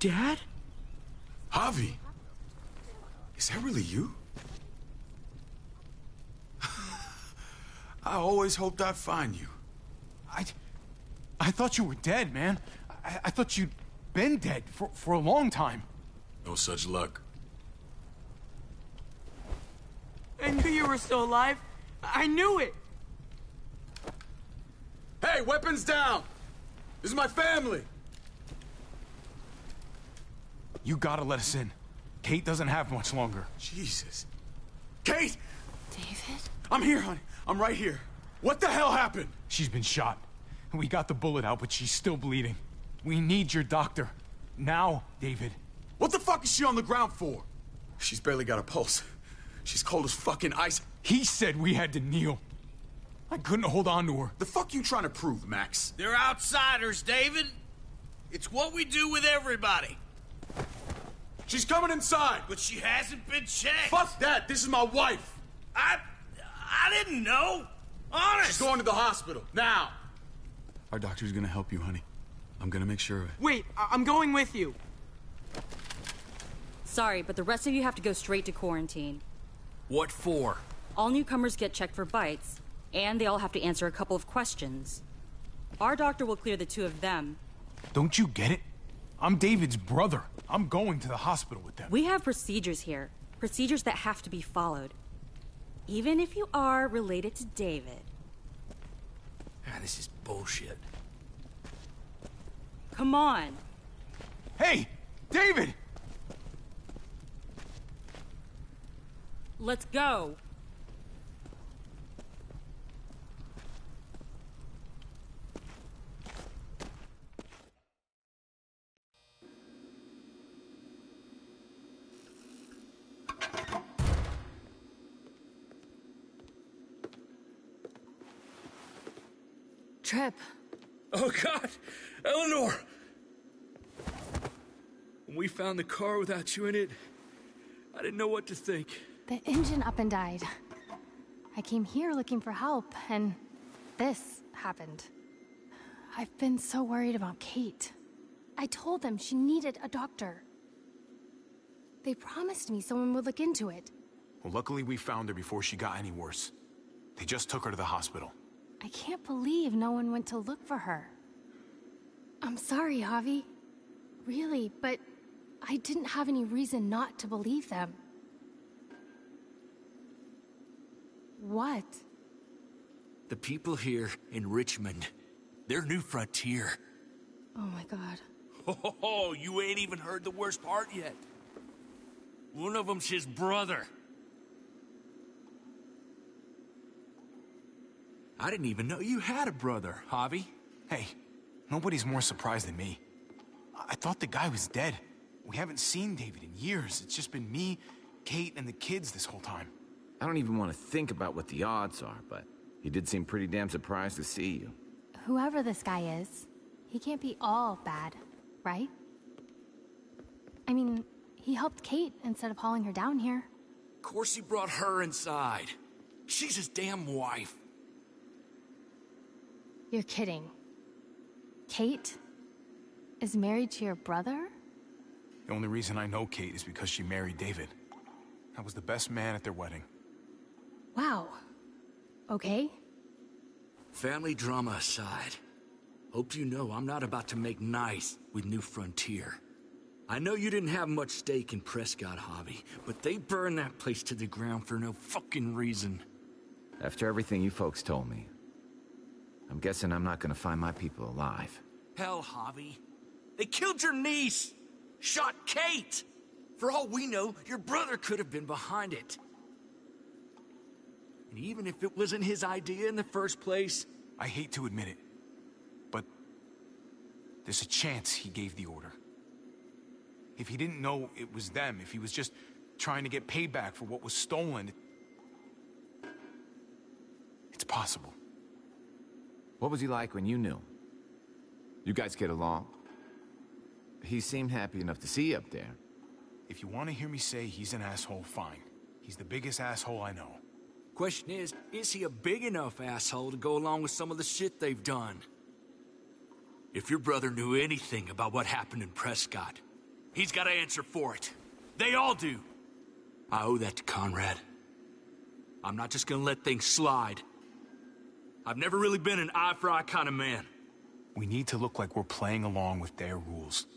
Dad? Javi! Is that really you? I always hoped I'd find you. I thought you were dead, man. I thought you'd been dead for a long time. No such luck. I knew you were still alive. I knew it. Hey, weapons down! This is my family! You gotta let us in. Kate doesn't have much longer. Jesus. Kate! David? I'm here, honey. I'm right here. What the hell happened? She's been shot. We got the bullet out, but she's still bleeding. We need your doctor. Now, David. What the fuck is she on the ground for? She's barely got a pulse. She's cold as fucking ice. He said we had to kneel. I couldn't hold on to her. The fuck you trying to prove, Max? They're outsiders, David. It's what we do with everybody. She's coming inside! But she hasn't been checked. Fuck that! This is my wife! I didn't know. Honest. She's going to the hospital, now! Our doctor's gonna help you, honey. I'm gonna make sure of it. Wait, I'm going with you. Sorry, but the rest of you have to go straight to quarantine. What for? All newcomers get checked for bites, and they all have to answer a couple of questions. Our doctor will clear the two of them. Don't you get it? I'm David's brother. I'm going to the hospital with them. We have procedures here. Procedures that have to be followed. Even if you are related to David. This is bullshit. Come on. Hey! David! Let's go. Trip. Oh, God! Eleanor! When we found the car without you in it, I didn't know what to think. The engine up and died. I came here looking for help, and this happened. I've been so worried about Kate. I told them she needed a doctor. They promised me someone would look into it. Well, luckily we found her before she got any worse. They just took her to the hospital. I can't believe no one went to look for her. I'm sorry, Javi. Really, but I didn't have any reason not to believe them. What? The people here in Richmond, they're New Frontier. Oh my God. Oh, you ain't even heard the worst part yet. One of them's his brother. I didn't even know you had a brother, Javi. Hey, nobody's more surprised than me. I thought the guy was dead. We haven't seen David in years. It's just been me, Kate, and the kids this whole time. I don't even want to think about what the odds are, but he did seem pretty damn surprised to see you. Whoever this guy is, he can't be all bad, right? I mean, he helped Kate instead of hauling her down here. Of course he brought her inside. She's his damn wife. You're kidding. Kate is married to your brother? The only reason I know Kate is because she married David. I was the best man at their wedding. Wow. Okay. Family drama aside, hope you know I'm not about to make nice with New Frontier. I know you didn't have much stake in Prescott, Javi, but they burned that place to the ground for no fucking reason. After everything you folks told me, I'm guessing I'm not gonna find my people alive. Hell, Javi. They killed your niece! Shot Kate! For all we know, your brother could have been behind it. And even if it wasn't his idea in the first place... I hate to admit it, but there's a chance he gave the order. If he didn't know it was them, if he was just trying to get payback for what was stolen, it's possible. What was he like when you knew him? You guys get along? He seemed happy enough to see you up there. If you want to hear me say he's an asshole, fine. He's the biggest asshole I know. Question is he a big enough asshole to go along with some of the shit they've done? If your brother knew anything about what happened in Prescott, He's got to answer for it. They all do. I owe that to Conrad. I'm not just gonna let things slide. I've never really been an eye-for-eye kind of man. We need to look like we're playing along with their rules.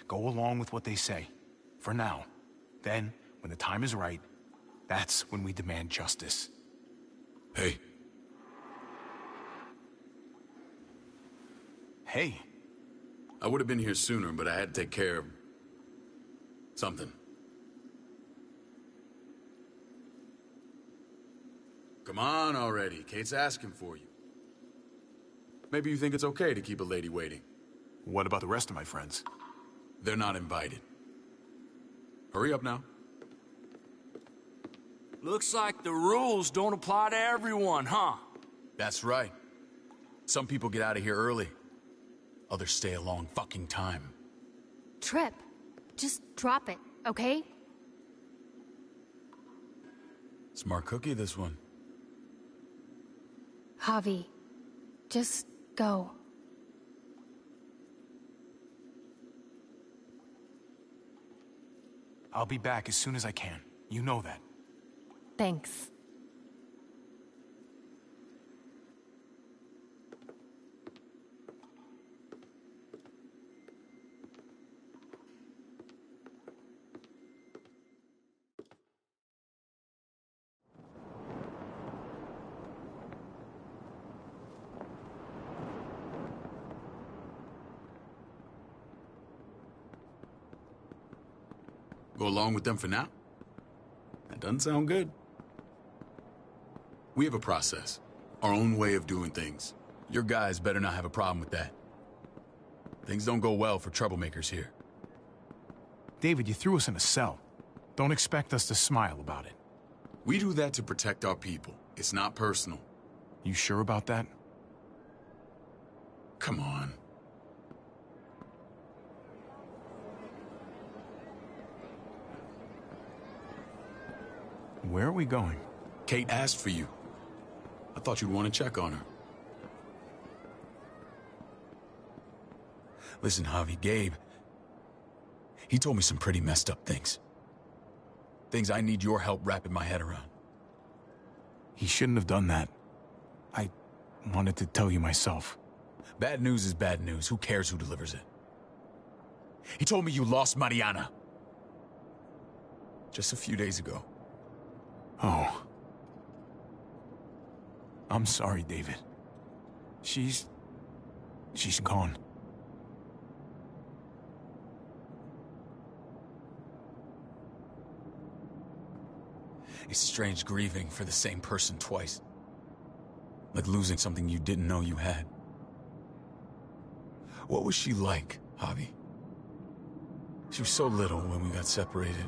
Go along with what they say. For now. Then, when the time is right, that's when we demand justice. Hey. Hey. I would have been here sooner, but I had to take care of something. Come on already. Kate's asking for you. Maybe you think it's okay to keep a lady waiting. What about the rest of my friends? They're not invited. Hurry up now. Looks like the rules don't apply to everyone, huh? That's right. Some people get out of here early. Others stay a long fucking time. Trip, just drop it, okay? Smart cookie, this one. Javi, just go. I'll be back as soon as I can. You know that. Thanks. Go along with them for now? That doesn't sound good. We have a process. Our own way of doing things. Your guys better not have a problem with that. Things don't go well for troublemakers here. David, you threw us in a cell. Don't expect us to smile about it. We do that to protect our people. It's not personal. You sure about that? Come on. Where are we going? Kate asked for you. I thought you'd want to check on her. Listen, Javi, Gabe, he told me some pretty messed up things. Things I need your help wrapping my head around. He shouldn't have done that. I wanted to tell you myself. Bad news is bad news. Who cares who delivers it? He told me you lost Mariana. Just a few days ago. Oh. I'm sorry, David. She's gone. It's strange grieving for the same person twice. Like losing something you didn't know you had. What was she like, Javi? She was so little when we got separated.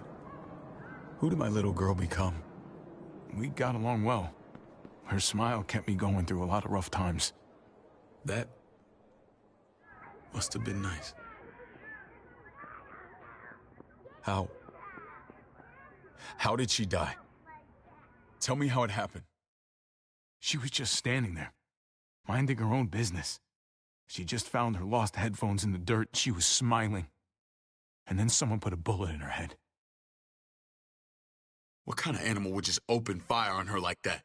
Who did my little girl become? We got along well. Her smile kept me going through a lot of rough times. That must have been nice. How did she die? Tell me how it happened. She was just standing there, minding her own business. She just found her lost headphones in the dirt. She was smiling. And then someone put a bullet in her head. What kind of animal would just open fire on her like that?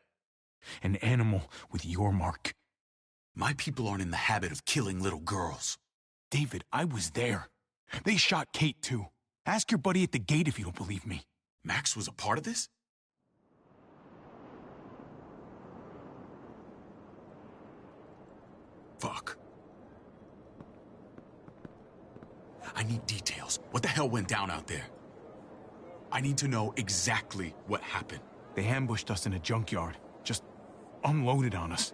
An animal with your mark. My people aren't in the habit of killing little girls. David, I was there. They shot Kate, too. Ask your buddy at the gate if you don't believe me. Max was a part of this? Fuck. I need details. What the hell went down out there? I need to know exactly what happened. They ambushed us in a junkyard. Just unloaded on us.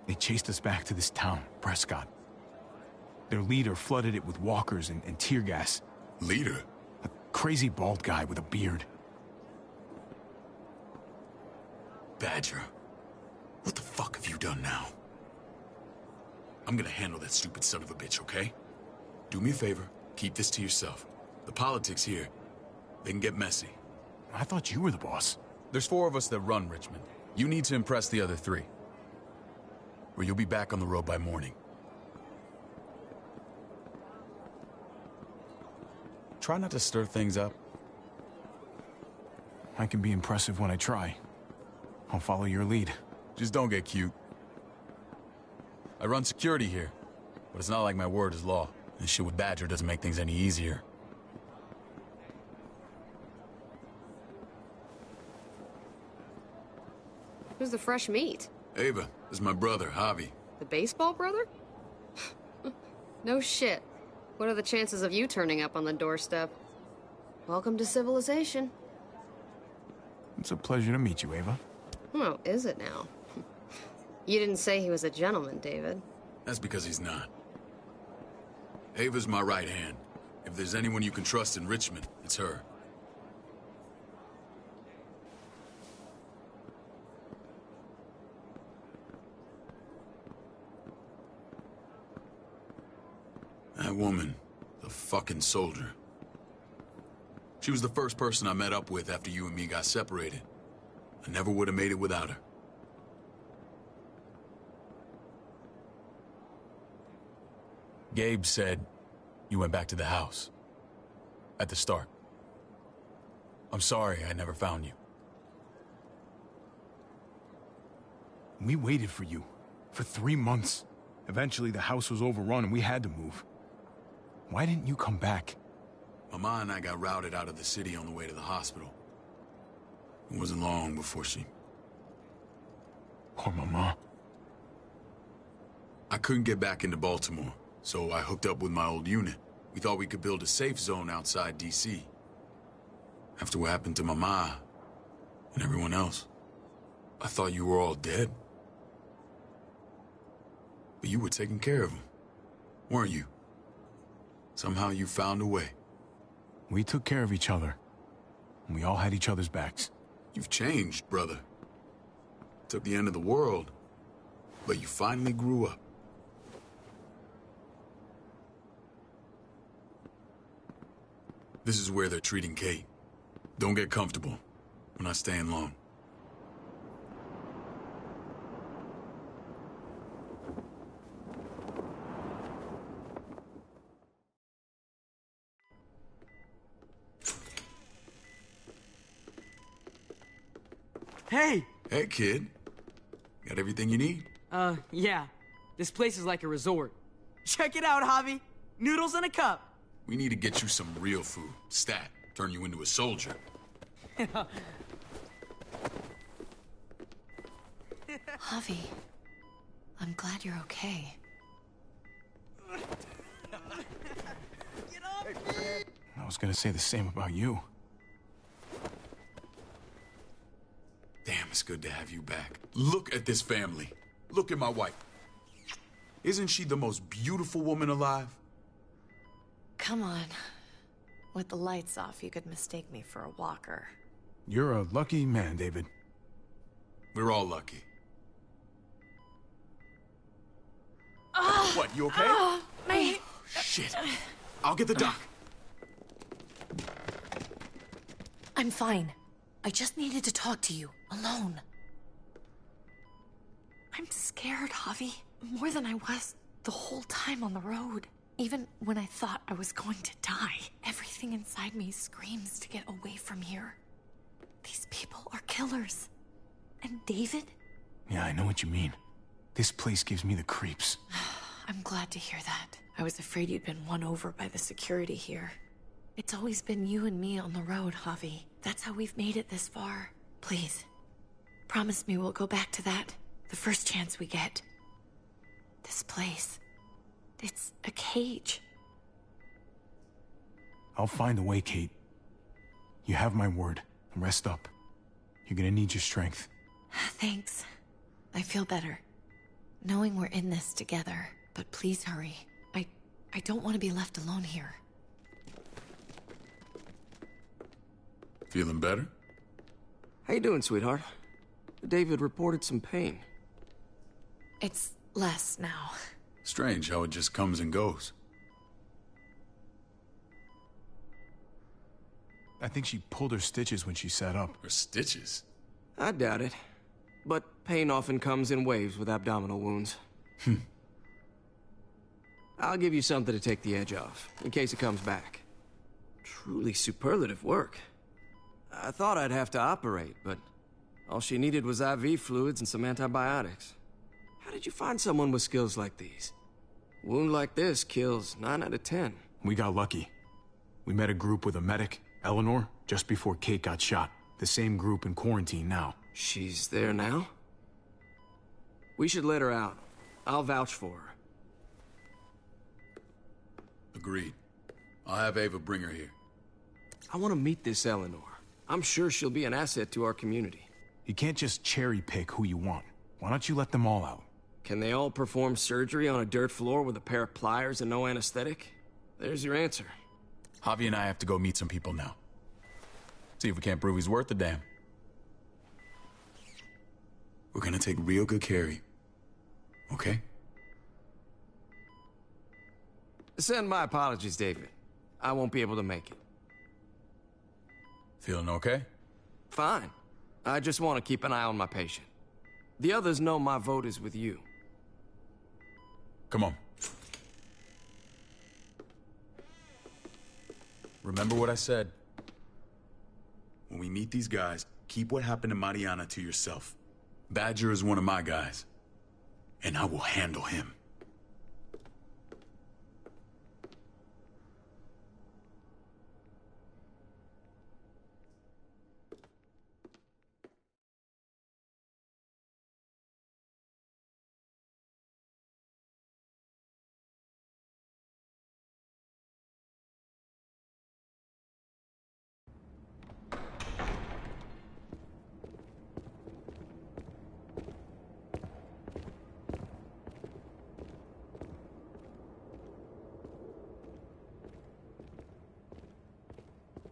They chased us back to this town, Prescott. Their leader flooded it with walkers and tear gas. Leader? A crazy bald guy with a beard. Badger, what the fuck have you done now? I'm gonna handle that stupid son of a bitch, okay? Do me a favor, keep this to yourself. The politics here, they can get messy. I thought you were the boss. There's 4 of us that run Richmond. You need to impress the other 3. Or you'll be back on the road by morning. Try not to stir things up. I can be impressive when I try. I'll follow your lead. Just don't get cute. I run security here, but it's not like my word is law. This shit with Badger doesn't make things any easier. Who's the fresh meat? Ava, this is my brother, Javi. The baseball brother? No shit. What are the chances of you turning up on the doorstep? Welcome to civilization. It's a pleasure to meet you, Ava. Oh, is it now? You didn't say he was a gentleman, David. That's because he's not. Ava's my right hand. If there's anyone you can trust in Richmond, it's her. That woman, the fucking soldier. She was the first person I met up with after you and me got separated. I never would have made it without her. Gabe said you went back to the house. At the start. I'm sorry I never found you. We waited for you. For 3 months. Eventually the house was overrun and we had to move. Why didn't you come back? Mama and I got routed out of the city on the way to the hospital. It wasn't long before she... Poor Mama. I couldn't get back into Baltimore, so I hooked up with my old unit. We thought we could build a safe zone outside D.C. After what happened to Mama and everyone else, I thought you were all dead. But you were taking care of them, weren't you? Somehow you found a way. We took care of each other. And we all had each other's backs. You've changed, brother. Took the end of the world, but you finally grew up. This is where they're treating Kate. Don't get comfortable. We're not staying long. Hey! Hey, kid. Got everything you need? Yeah. This place is like a resort. Check it out, Javi. Noodles in a cup. We need to get you some real food. Stat. Turn you into a soldier. Javi, I'm glad you're okay. Get off me! I was gonna say the same about you. Damn, it's good to have you back. Look at this family. Look at my wife. Isn't she the most beautiful woman alive? Come on. With the lights off, you could mistake me for a walker. You're a lucky man, David. We're all lucky. What, you okay? My... Shit. I'll get the doc. I'm fine. I just needed to talk to you, alone. I'm scared, Javi. More than I was the whole time on the road. Even when I thought I was going to die, everything inside me screams to get away from here. These people are killers. And David? Yeah, I know what you mean. This place gives me the creeps. I'm glad to hear that. I was afraid you'd been won over by the security here. It's always been you and me on the road, Javi. That's how we've made it this far. Please, promise me we'll go back to that the first chance we get. This place, it's a cage. I'll find a way, Kate. You have my word. Rest up. You're gonna need your strength. Thanks. I feel better. Knowing we're in this together. But please hurry. I don't want to be left alone here. Feeling better? How you doing, sweetheart? David reported some pain. It's less now. Strange how it just comes and goes. I think she pulled her stitches when she sat up. Her stitches? I doubt it. But pain often comes in waves with abdominal wounds. I'll give you something to take the edge off, in case it comes back. Truly superlative work. I thought I'd have to operate, but all she needed was IV fluids and some antibiotics. How did you find someone with skills like these? A wound like this kills 9 out of 10. We got lucky. We met a group with a medic, Eleanor, just before Kate got shot. The same group in quarantine now. She's there now? We should let her out. I'll vouch for her. Agreed. I'll have Ava bring her here. I want to meet this Eleanor. I'm sure she'll be an asset to our community. You can't just cherry-pick who you want. Why don't you let them all out? Can they all perform surgery on a dirt floor with a pair of pliers and no anesthetic? There's your answer. Javi and I have to go meet some people now. See if we can't prove he's worth the damn. We're gonna take real good care of you. Okay? Send my apologies, David. I won't be able to make it. Feeling okay? Fine. I just want to keep an eye on my patient. The others know my vote is with you. Come on. Remember what I said. When we meet these guys, keep what happened to Mariana to yourself. Badger is one of my guys, and I will handle him.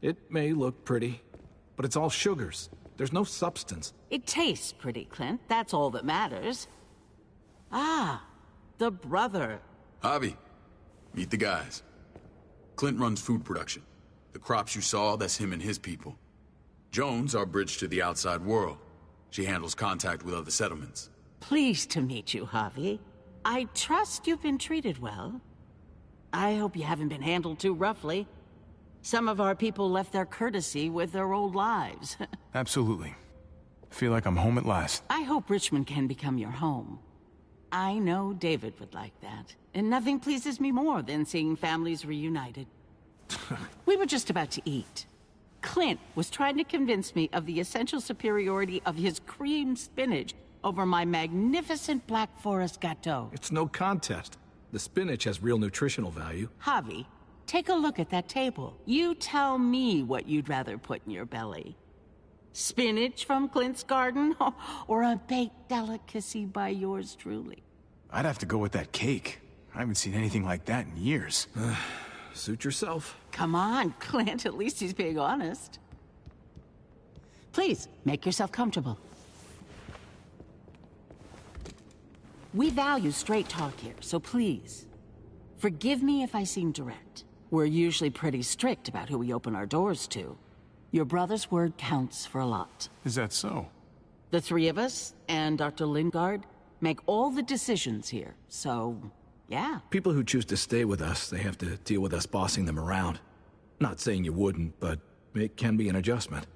It may look pretty, but it's all sugars. There's no substance. It tastes pretty, Clint. That's all that matters. Ah, the brother. Javi, meet the guys. Clint runs food production. The crops you saw, that's him and his people. Jones, our bridge to the outside world. She handles contact with other settlements. Pleased to meet you, Javi. I trust you've been treated well. I hope you haven't been handled too roughly. Some of our people left their courtesy with their old lives. Absolutely. Feel like I'm home at last. I hope Richmond can become your home. I know David would like that. And nothing pleases me more than seeing families reunited. We were just about to eat. Clint was trying to convince me of the essential superiority of his cream spinach over my magnificent Black Forest gâteau. It's no contest. The spinach has real nutritional value. Javi, take a look at that table. You tell me what you'd rather put in your belly. Spinach from Clint's garden, or a baked delicacy by yours truly? I'd have to go with that cake. I haven't seen anything like that in years. Suit yourself. Come on, Clint, at least he's being honest. Please, make yourself comfortable. We value straight talk here, so please, forgive me if I seem direct. We're usually pretty strict about who we open our doors to. Your brother's word counts for a lot. Is that so? The three of us, and Dr. Lingard, make all the decisions here, so, yeah. People who choose to stay with us, they have to deal with us bossing them around. Not saying you wouldn't, but it can be an adjustment.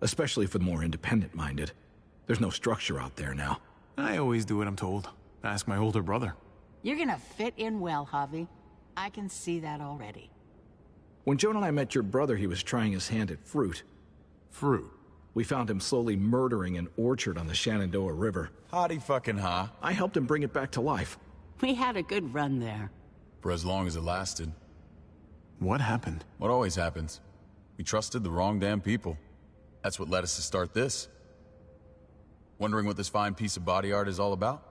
Especially for the more independent-minded. There's no structure out there now. I always do what I'm told. Ask my older brother. You're gonna fit in well, Javi. I can see that already. When Joan and I met your brother, he was trying his hand at fruit. Fruit? We found him slowly murdering an orchard on the Shenandoah River. Howdy fucking ha. I helped him bring it back to life. We had a good run there. For as long as it lasted. What happened? What always happens. We trusted the wrong damn people. That's what led us to start this. Wondering what this fine piece of body art is all about?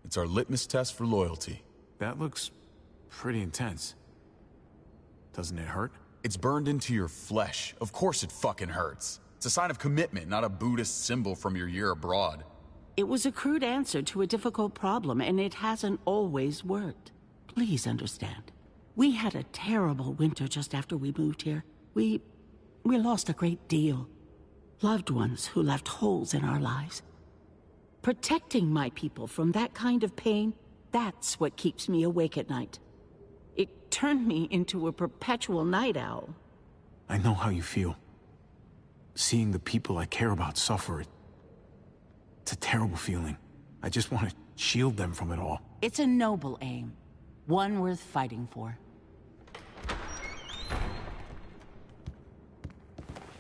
It's our litmus test for loyalty. That looks pretty intense. Doesn't it hurt? It's burned into your flesh. Of course it fucking hurts. It's a sign of commitment, not a Buddhist symbol from your year abroad. It was a crude answer to a difficult problem, and it hasn't always worked. Please understand. We had a terrible winter just after we moved here. We lost a great deal. Loved ones who left holes in our lives. Protecting my people from that kind of pain, that's what keeps me awake at night. It turned me into a perpetual night owl. I know how you feel. Seeing the people I care about suffer, it's a terrible feeling. I just want to shield them from it all. It's a noble aim. One worth fighting for.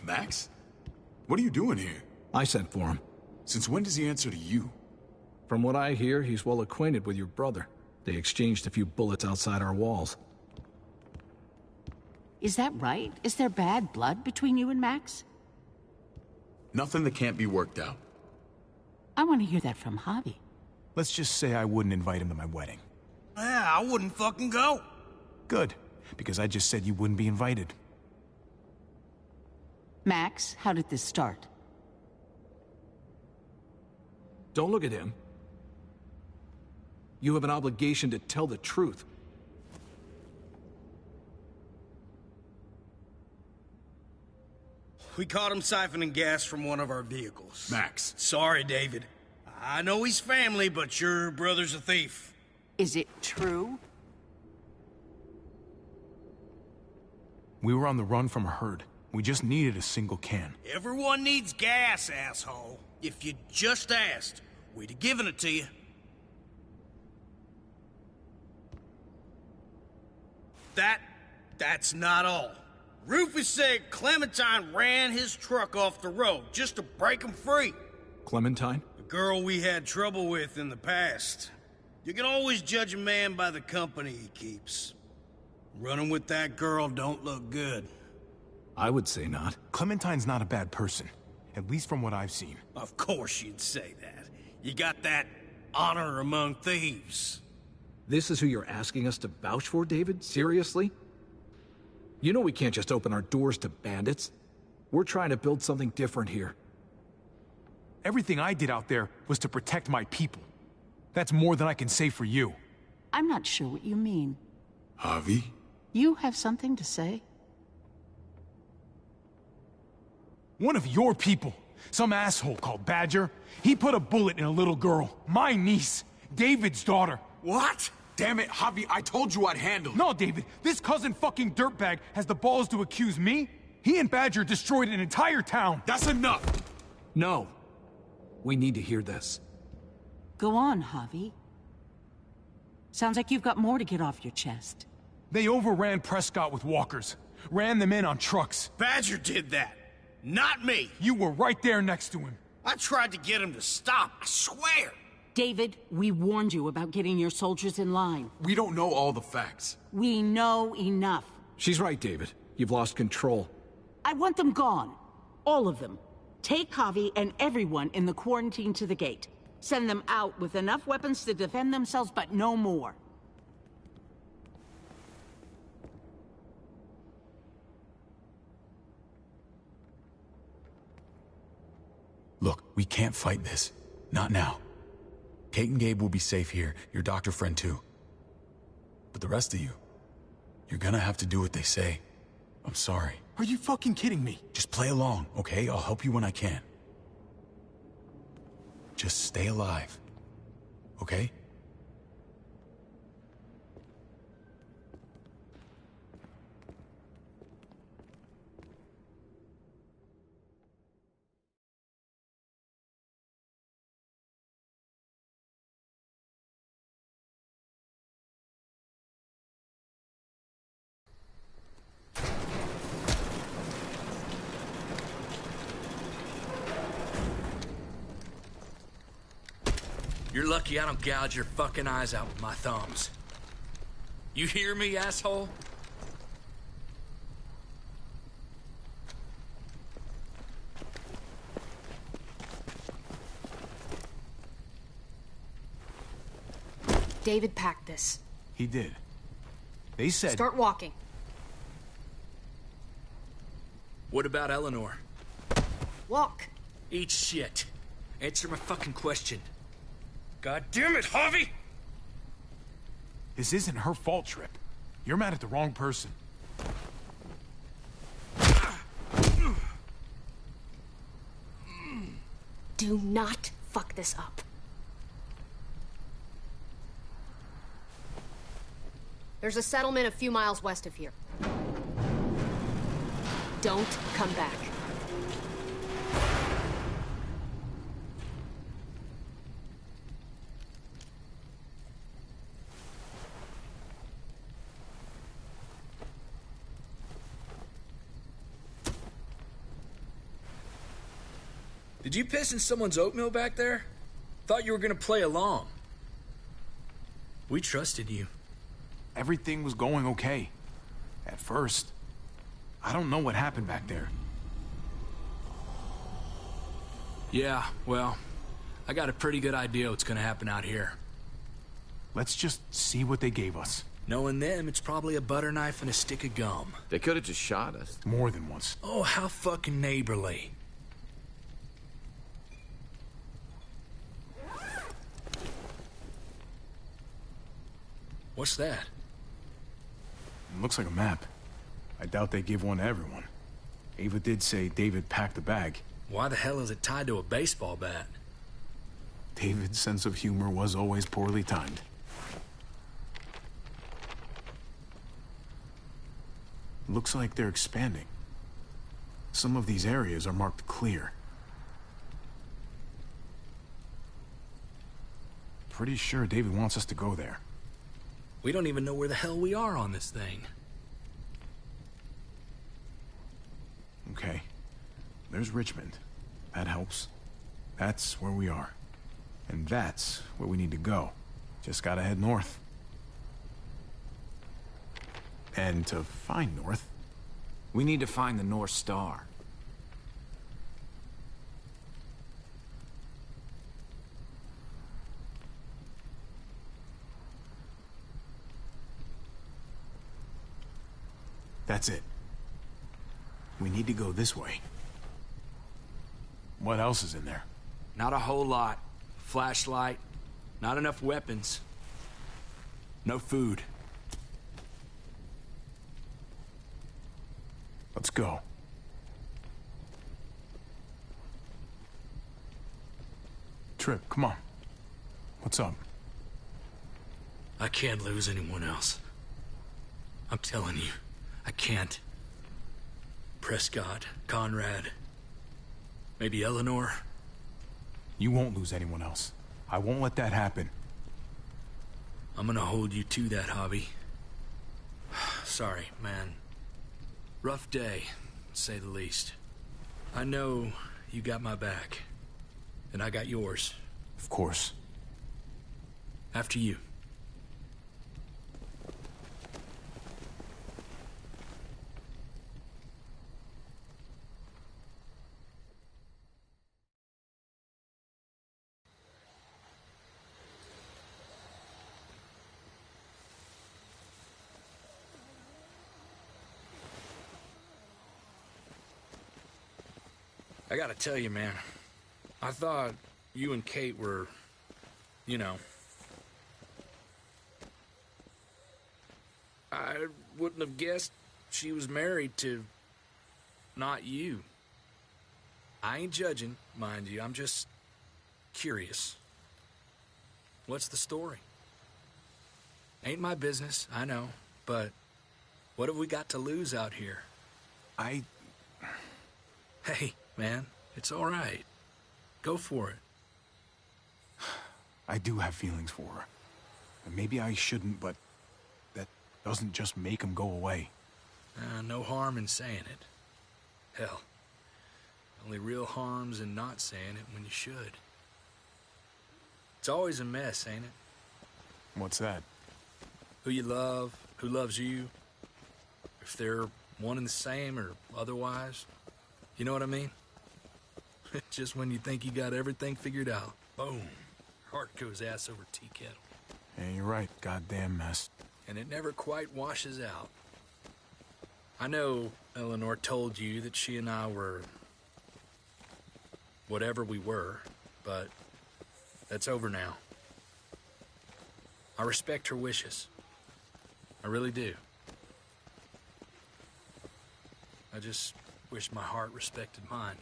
Max? What are you doing here? I sent for him. Since when does he answer to you? From what I hear, he's well acquainted with your brother. They exchanged a few bullets outside our walls. Is that right? Is there bad blood between you and Max? Nothing that can't be worked out. I want to hear that from Javi. Let's just say I wouldn't invite him to my wedding. Yeah, I wouldn't fucking go. Good, because I just said you wouldn't be invited. Max, how did this start? Don't look at him. You have an obligation to tell the truth. We caught him siphoning gas from one of our vehicles. Max. Sorry, David. I know he's family, but your brother's a thief. Is it true? We were on the run from a herd. We just needed a single can. Everyone needs gas, asshole. If you just asked, we'd have given it to you. That's not all. Rufus said Clementine ran his truck off the road just to break him free. Clementine? The girl we had trouble with in the past. You can always judge a man by the company he keeps. Running with that girl don't look good. I would say not. Clementine's not a bad person, at least from what I've seen. Of course you'd say that. You got that honor among thieves. This is who you're asking us to vouch for, David? Seriously? You know we can't just open our doors to bandits. We're trying to build something different here. Everything I did out there was to protect my people. That's more than I can say for you. I'm not sure what you mean. Javi? You have something to say? One of your people, some asshole called Badger, he put a bullet in a little girl, my niece, David's daughter. What? Damn it, Javi, I told you I'd handle it. No, David, this cousin fucking dirtbag has the balls to accuse me? He and Badger destroyed an entire town. That's enough! No. We need to hear this. Go on, Javi. Sounds like you've got more to get off your chest. They overran Prescott with walkers. Ran them in on trucks. Badger did that. Not me. You were right there next to him. I tried to get him to stop, I swear. David, we warned you about getting your soldiers in line. We don't know all the facts. We know enough. She's right, David. You've lost control. I want them gone. All of them. Take Javi and everyone in the quarantine to the gate. Send them out with enough weapons to defend themselves, but no more. Look, we can't fight this. Not now. Kate and Gabe will be safe here, your doctor friend too. But the rest of you, you're gonna have to do what they say. I'm sorry. Are you fucking kidding me? Just play along, okay? I'll help you when I can. Just stay alive, okay? You're lucky I don't gouge your fucking eyes out with my thumbs. You hear me, asshole? David packed this. He did. They said... Start walking. What about Eleanor? Walk. Eat shit. Answer my fucking question. God damn it, Javi! This isn't her fault, Trip. You're mad at the wrong person. Do not fuck this up. There's a settlement a few miles west of here. Don't come back. Did you piss in someone's oatmeal back there? Thought you were gonna play along. We trusted you. Everything was going okay. At first. I don't know what happened back there. Yeah, well, I got a pretty good idea what's gonna happen out here. Let's just see what they gave us. Knowing them, it's probably a butter knife and a stick of gum. They could have just shot us. More than once. Oh, how fucking neighborly. What's that? It looks like a map. I doubt they give one to everyone. Ava did say David packed a bag. Why the hell is it tied to a baseball bat? David's sense of humor was always poorly timed. Looks like they're expanding. Some of these areas are marked clear. Pretty sure David wants us to go there. We don't even know where the hell we are on this thing. Okay. There's Richmond. That helps. That's where we are. And that's where we need to go. Just gotta head north. And to find north, we need to find the North Star. That's it. We need to go this way. What else is in there? Not a whole lot. Flashlight, not enough weapons. No food. Let's go. Trip, come on. What's up? I can't lose anyone else. I'm telling you, I can't. Prescott, Conrad, maybe Eleanor. You won't lose anyone else. I won't let that happen. I'm gonna hold you to that, Javi. Sorry, man. Rough day, to say the least. I know you got my back, and I got yours. Of course. After you. I gotta tell you, man, I thought you and Kate were, you know... I wouldn't have guessed she was married to... not you. I ain't judging, mind you, I'm just... curious. What's the story? Ain't my business, I know, but... what have we got to lose out here? Hey... man, it's all right. Go for it. I do have feelings for her. And maybe I shouldn't, but that doesn't just make them go away. No harm in saying it. Hell, only real harm's in not saying it when you should. It's always a mess, ain't it? What's that? Who you love, who loves you, if they're one and the same or otherwise. You know what I mean? Just when you think you got everything figured out, boom, heart goes ass over tea kettle. Yeah, you're right. Goddamn mess. And it never quite washes out. I know Eleanor told you that she and I were... whatever we were, but that's over now. I respect her wishes. I really do. I just wish my heart respected mine.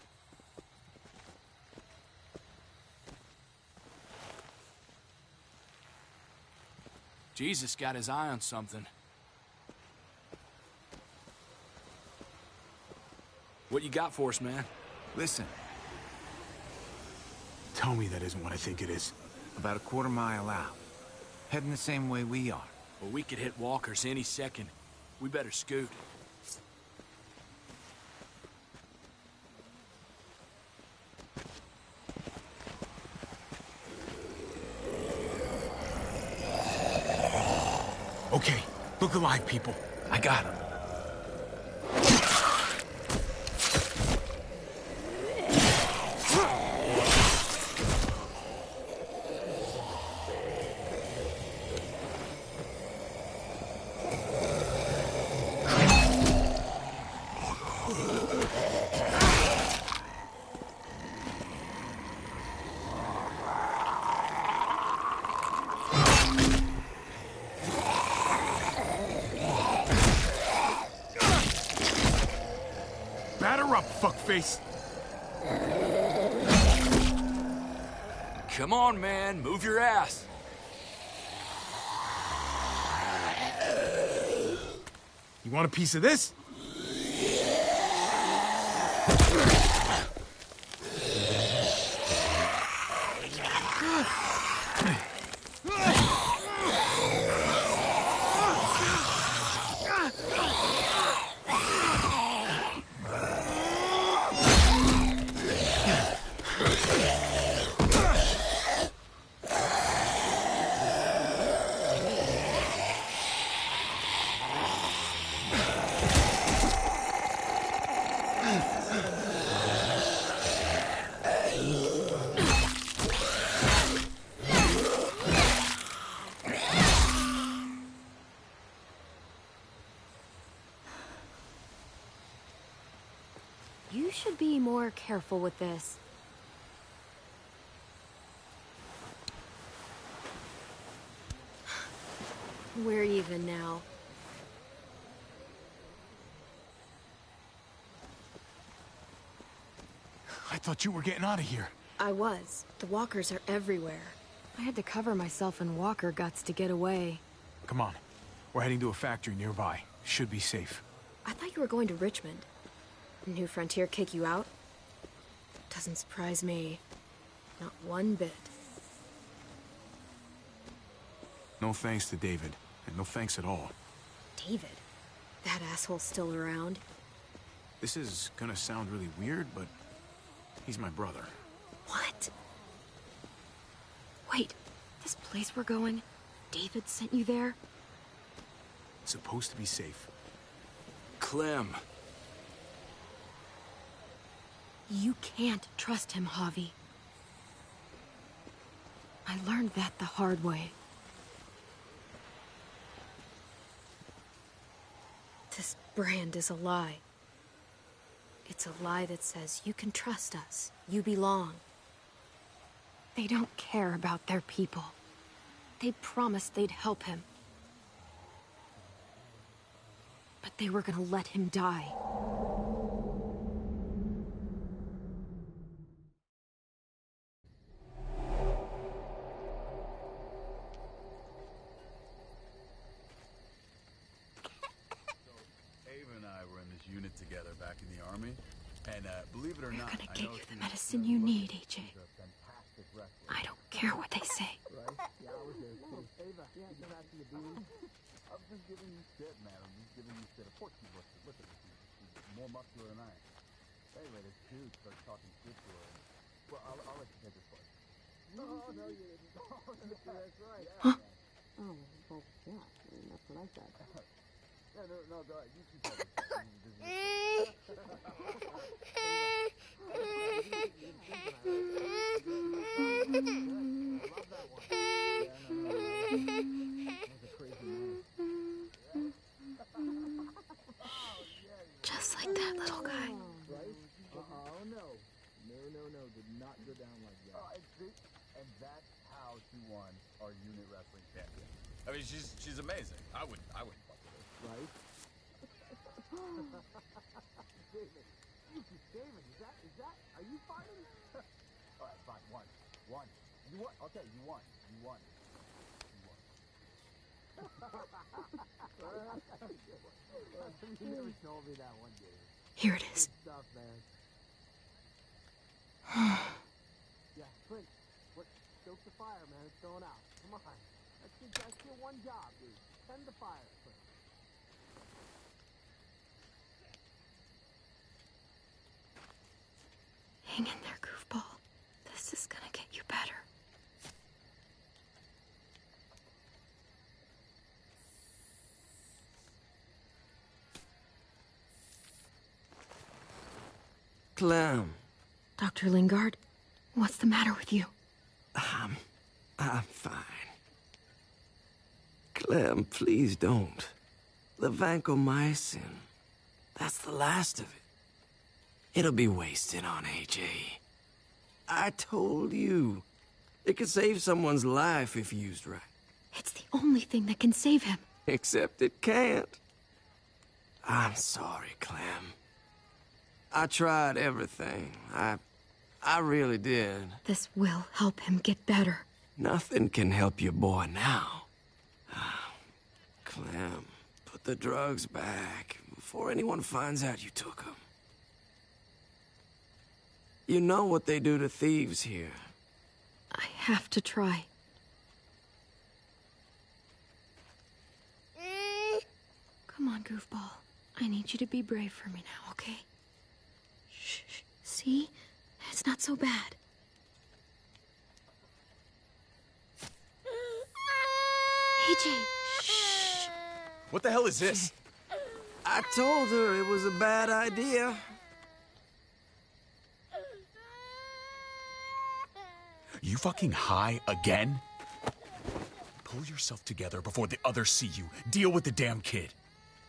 Jesus got his eye on something. What you got for us, man? Listen. Tell me that isn't what I think it is. About a quarter mile out. Heading the same way we are. Well, we could hit walkers any second. We better scoot. Okay, look alive, people. I got him. Batter up, fuckface! Come on, man. Move your ass. You want a piece of this? You should be more careful with this. We're even now. I thought you were getting out of here. I was. The walkers are everywhere. I had to cover myself in walker guts to get away. Come on. We're heading to a factory nearby. Should be safe. I thought you were going to Richmond. New Frontier kick you out? Doesn't surprise me. Not one bit. No thanks to David. And no thanks at all. David? That asshole's still around? This is gonna sound really weird, but he's my brother. What? Wait, this place we're going, David sent you there? It's supposed to be safe. Clem. You can't trust him, Javi. I learned that the hard way. This brand is a lie. It's a lie that says you can trust us, you belong. They don't care about their people. They promised they'd help him. But they were gonna let him die. Together back in the army, and believe it or not, I'm gonna get you the medicine you need, AJ. I don't care what they say. I'm just giving you shit, man. I'm just giving you shit. Of course she was. Listen, she's more muscular than I am. Anyway, this dude starts talking shit to her. Well, I'll let you take this part. No, you didn't. That's right. Huh? Oh, well, yeah. That's what I said. Yeah, no, go ahead. You said it. Just like that little guy. Oh, no. No. Did not go down like that. And that's how she won our unit wrestling champion. I mean, she's amazing. I wouldn't fuck with her. Right? David, is that, are you fighting? All right, fine, one. You won, okay, you won. You never told me that one, David. Here it is. Good stuff, man. Yeah, Clint, stoke the fire, man. It's going out. Come on. That's your one job, dude. Tend the fire, Clint. Hang in there, goofball. This is gonna get you better. Clem. Dr. Lingard, what's the matter with you? I'm fine. Clem, please don't. The vancomycin. That's the last of it. It'll be wasted on AJ. I told you. It could save someone's life if used right. It's the only thing that can save him. Except it can't. I'm sorry, Clem. I tried everything. I really did. This will help him get better. Nothing can help your boy now. Clem, put the drugs back before anyone finds out you took them. You know what they do to thieves here. I have to try. Come on, goofball. I need you to be brave for me now, okay? Shh. See? It's not so bad. AJ, shh. What the hell is this? I told her it was a bad idea. You fucking high again? Pull yourself together before the others see you. Deal with the damn kid.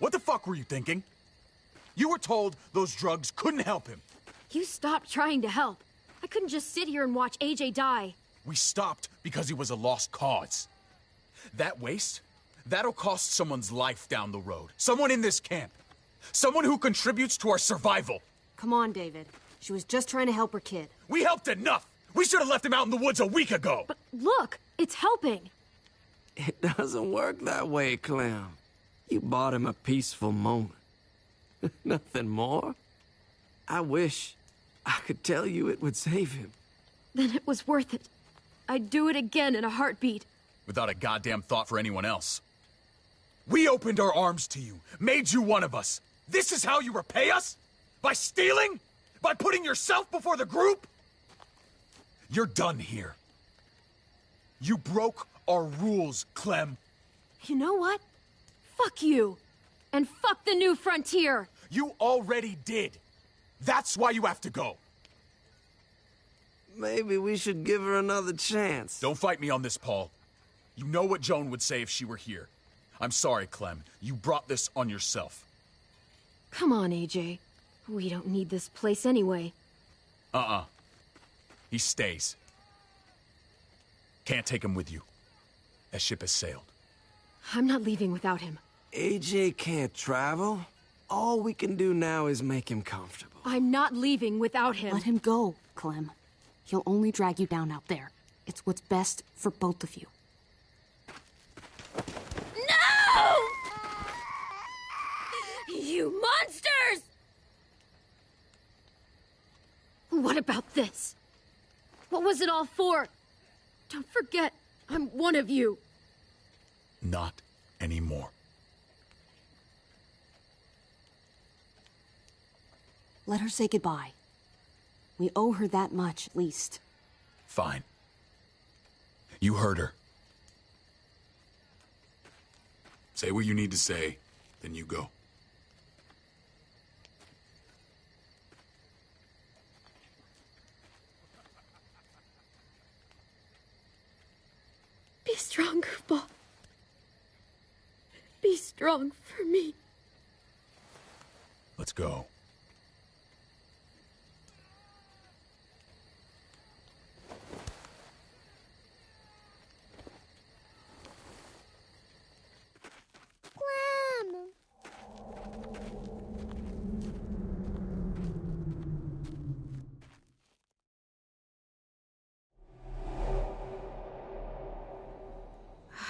What the fuck were you thinking? You were told those drugs couldn't help him. You stopped trying to help. I couldn't just sit here and watch AJ die. We stopped because he was a lost cause. That waste, that'll cost someone's life down the road. Someone in this camp. Someone who contributes to our survival. Come on, David. She was just trying to help her kid. We helped enough! We should have left him out in the woods a week ago! But look, it's helping. It doesn't work that way, Clem. You bought him a peaceful moment. Nothing more. I wish I could tell you it would save him. Then it was worth it. I'd do it again in a heartbeat. Without a goddamn thought for anyone else. We opened our arms to you, made you one of us. This is how you repay us? By stealing? By putting yourself before the group? You're done here. You broke our rules, Clem. You know what? Fuck you. And fuck the New Frontier. You already did. That's why you have to go. Maybe we should give her another chance. Don't fight me on this, Paul. You know what Joan would say if she were here. I'm sorry, Clem. You brought this on yourself. Come on, AJ. We don't need this place anyway. He stays. Can't take him with you. That ship has sailed. I'm not leaving without him. AJ can't travel. All we can do now is make him comfortable. I'm not leaving without him. Let him go, Clem. He'll only drag you down out there. It's what's best for both of you. No! You monsters! What about this? What was it all for? Don't forget, I'm one of you. Not anymore. Let her say goodbye. We owe her that much, at least. Fine. You heard her. Say what you need to say, then you go. Be strong, goofball. Be strong for me. Let's go.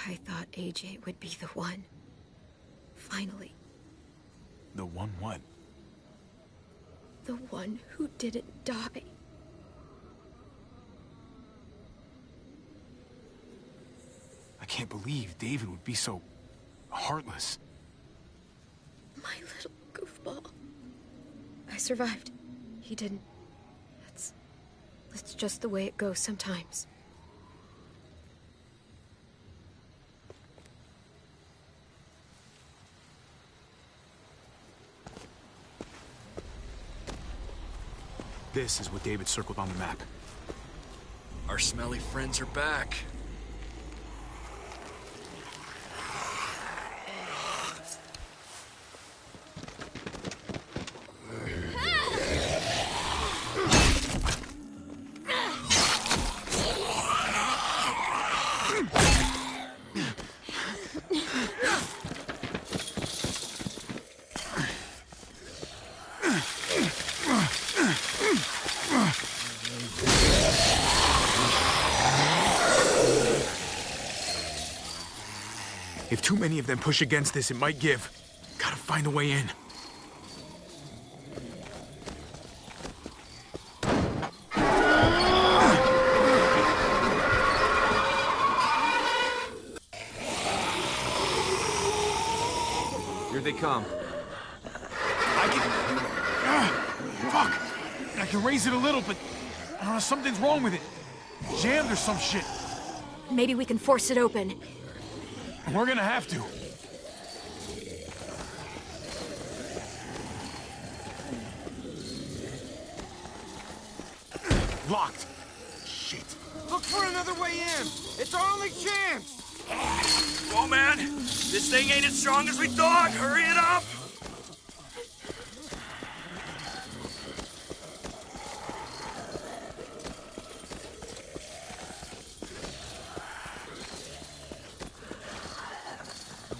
I thought AJ would be the one. Finally. The one what? The one who didn't die. can't believe David would be so heartless. My little goofball. I survived. He didn't. That's just the way it goes sometimes. This is what David circled on the map. Our smelly friends are back. If too many of them push against this, it might give. Gotta find a way in. Here they come. Fuck! I can raise it a little, but I don't know, something's wrong with it. Jammed or some shit. Maybe we can force it open. We're gonna have to. Locked. Shit. Look for another way in. It's our only chance. Whoa, man. This thing ain't as strong as we thought. Hurry it up.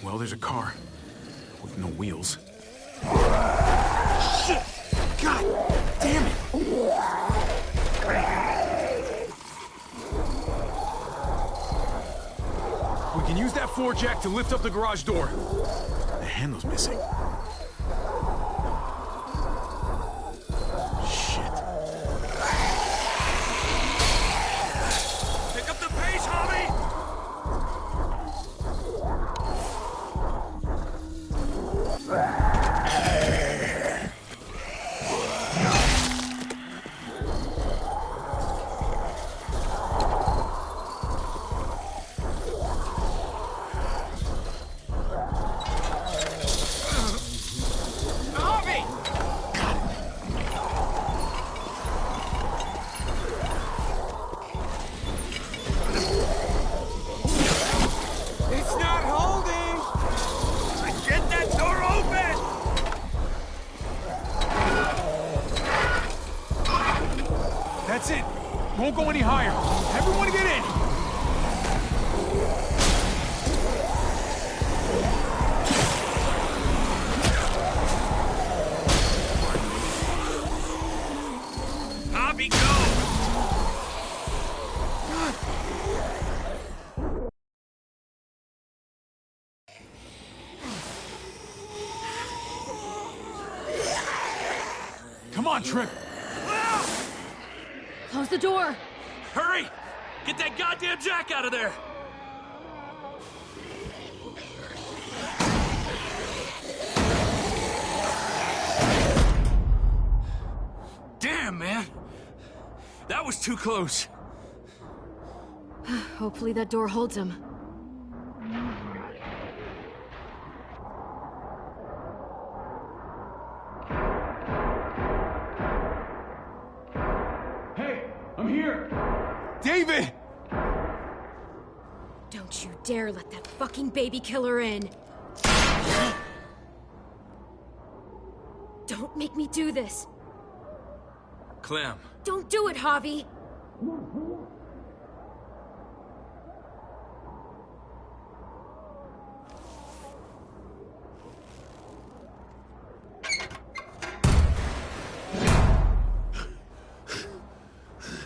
Well, there's a car with no wheels. Shit! God damn it! We can use that floor jack to lift up the garage door. The handle's missing. Shit. Pick up the pace, Hobby! That's it. Won't go any higher. Everyone get in. Hobby, go! Come on, Trip. Close the door. Hurry! Get that goddamn jack out of there! Damn, man! That was too close. Hopefully that door holds him. I'm here! David! Don't you dare let that fucking baby killer in! Don't make me do this! Clem. Don't do it, Javi!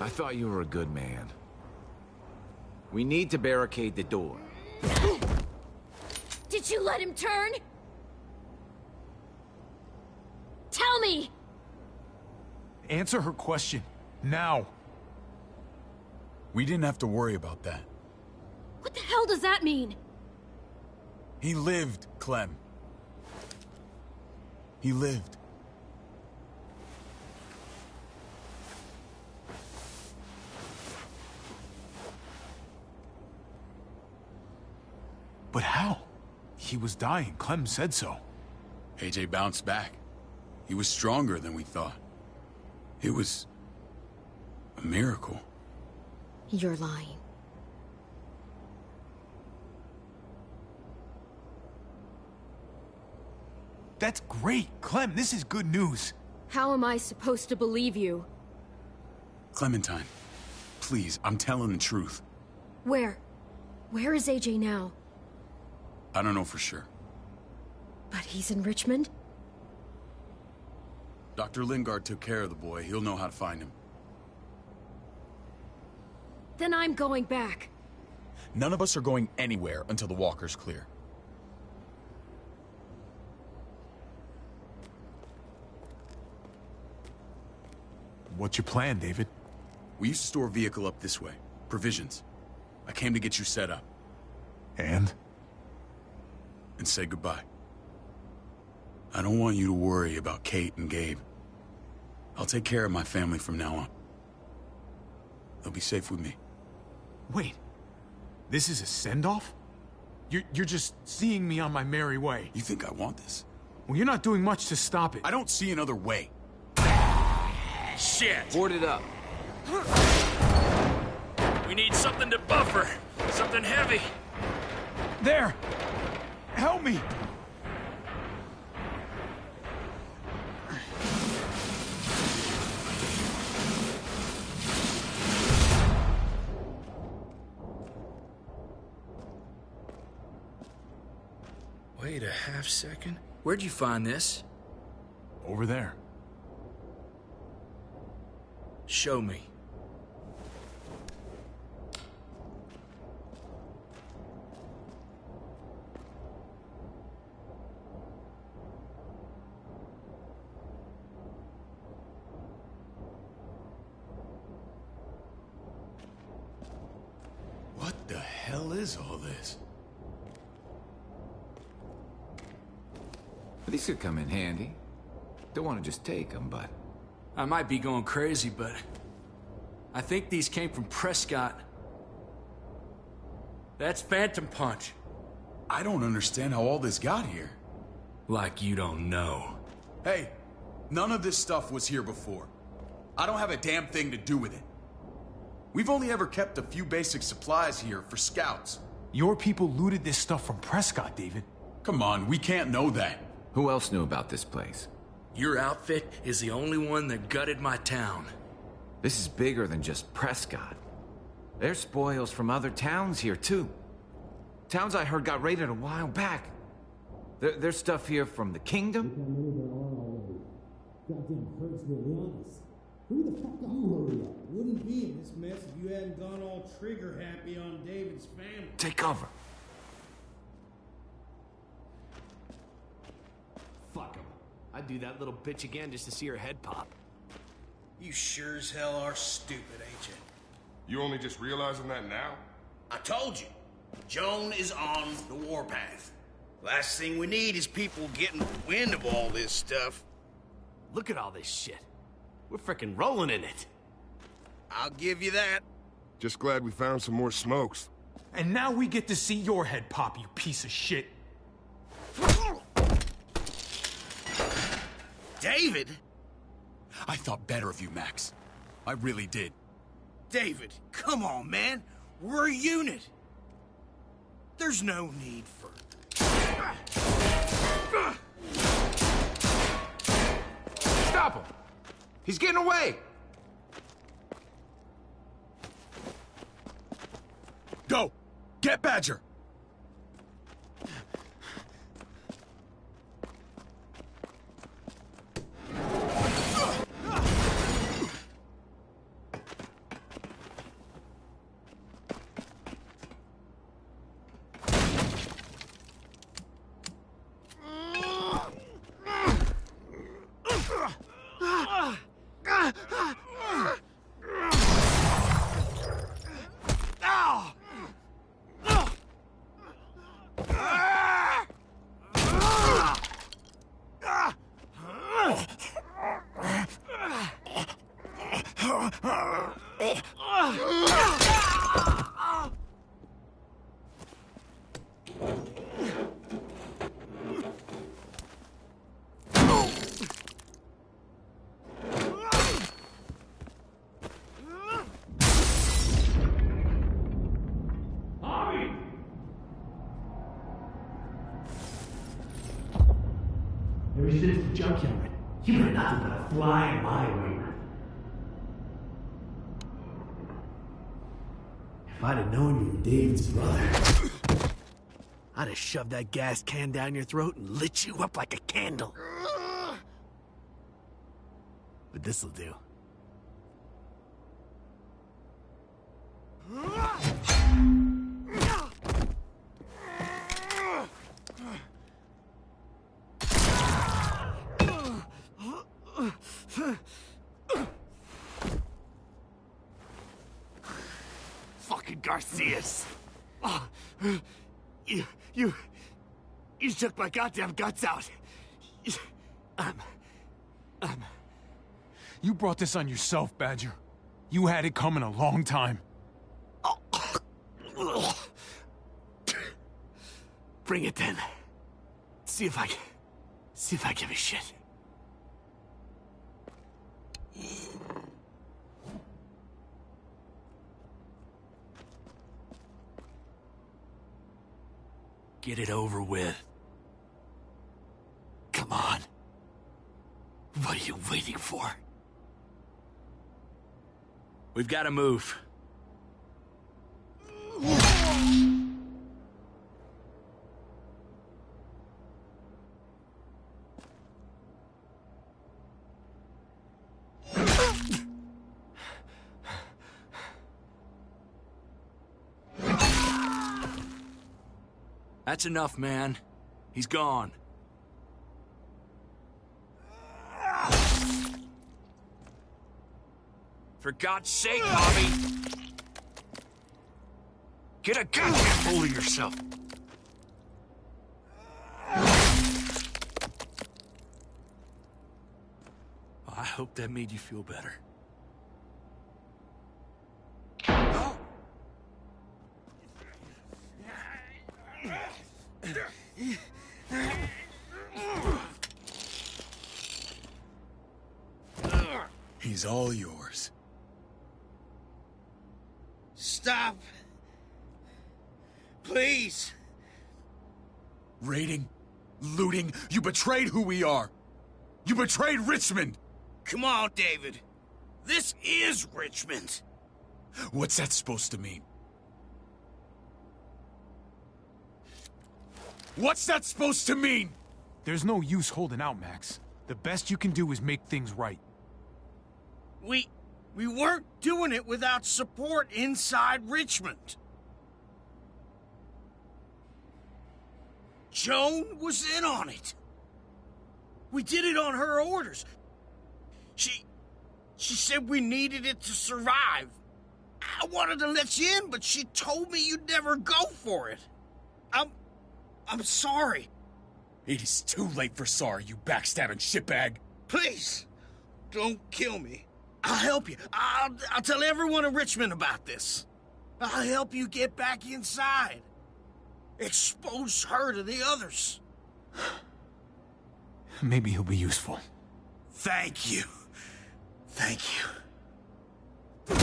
I thought you were a good man. We need to barricade the door. Did you let him turn? Tell me! Answer her question. Now. We didn't have to worry about that. What the hell does that mean? He lived, Clem. He lived. But how? He was dying. Clem said so. AJ bounced back. He was stronger than we thought. It was a miracle. You're lying. That's great. Clem, this is good news. How am I supposed to believe you? Clementine, please, I'm telling the truth. Where? Where is AJ now? I don't know for sure. But he's in Richmond? Dr. Lingard took care of the boy. He'll know how to find him. Then I'm going back. None of us are going anywhere until the walker's clear. What's your plan, David? We used to store a vehicle up this way. Provisions. I came to get you set up. And? And say goodbye. I don't want you to worry about Kate and Gabe. I'll take care of my family from now on. They'll be safe with me. Wait. This is a send-off? You're just seeing me on my merry way. You think I want this? Well, you're not doing much to stop it. I don't see another way. Shit! Board it up. We need something to buffer. Something heavy. There! Help me! Wait a half second. Where'd you find this? Over there. Show me. What the hell is all this? These could come in handy. Don't want to just take them, but... I might be going crazy, but I think these came from Prescott. That's Phantom Punch. I don't understand how all this got here. Like you don't know. Hey, none of this stuff was here before. I don't have a damn thing to do with it. We've only ever kept a few basic supplies here for scouts. Your people looted this stuff from Prescott, David. Come on, we can't know that. Who else knew about this place? Your outfit is the only one that gutted my town. This is bigger than just Prescott. There's spoils from other towns here, too. Towns I heard got raided a while back. There's stuff here from the Kingdom. Goddamn hurts really honest. Who the fuck are you hurry up? Wouldn't be in this mess if you hadn't gone all trigger happy on David's family. Take cover. Fuck him. I'd do that little bitch again just to see her head pop. You sure as hell are stupid, ain't you? You only just realizing that now? I told you. Joan is on the warpath. Last thing we need is people getting wind of all this stuff. Look at all this shit. We're frickin' rolling in it. I'll give you that. Just glad we found some more smokes. And now we get to see your head pop, you piece of shit. David? I thought better of you, Max. I really did. David, come on, man. We're a unit. There's no need for... Stop him! He's getting away! Go! Get Badger! Ever since the junkyard, you've been nothing but a fly in my ointment. If I'd have known you were David's brother, I'd have shoved that gas can down your throat and lit you up like a candle. But this'll do. Fucking Garcias. Oh, you took my goddamn guts out. You brought this on yourself, Badger. You had it coming a long time. Bring it then. See if I give a shit. Get it over with. Come on. What are you waiting for? We've got to move. That's enough, man. He's gone. For God's sake, Bobby! Get a goddamn hold of yourself! I hope that made you feel better. He's all yours. Stop. Please. Raiding, looting, you betrayed who we are. You betrayed Richmond. Come on, David. This is Richmond. What's that supposed to mean? What's that supposed to mean? There's no use holding out, Max. The best you can do is make things right. We weren't doing it without support inside Richmond. Joan was in on it. We did it on her orders. She said we needed it to survive. I wanted to let you in, but she told me you'd never go for it. I'm sorry. It is too late for sorry, you backstabbing shitbag. Please, don't kill me. I'll help you. I'll tell everyone in Richmond about this. I'll help you get back inside. Expose her to the others. Maybe he'll be useful. Thank you. Thank you.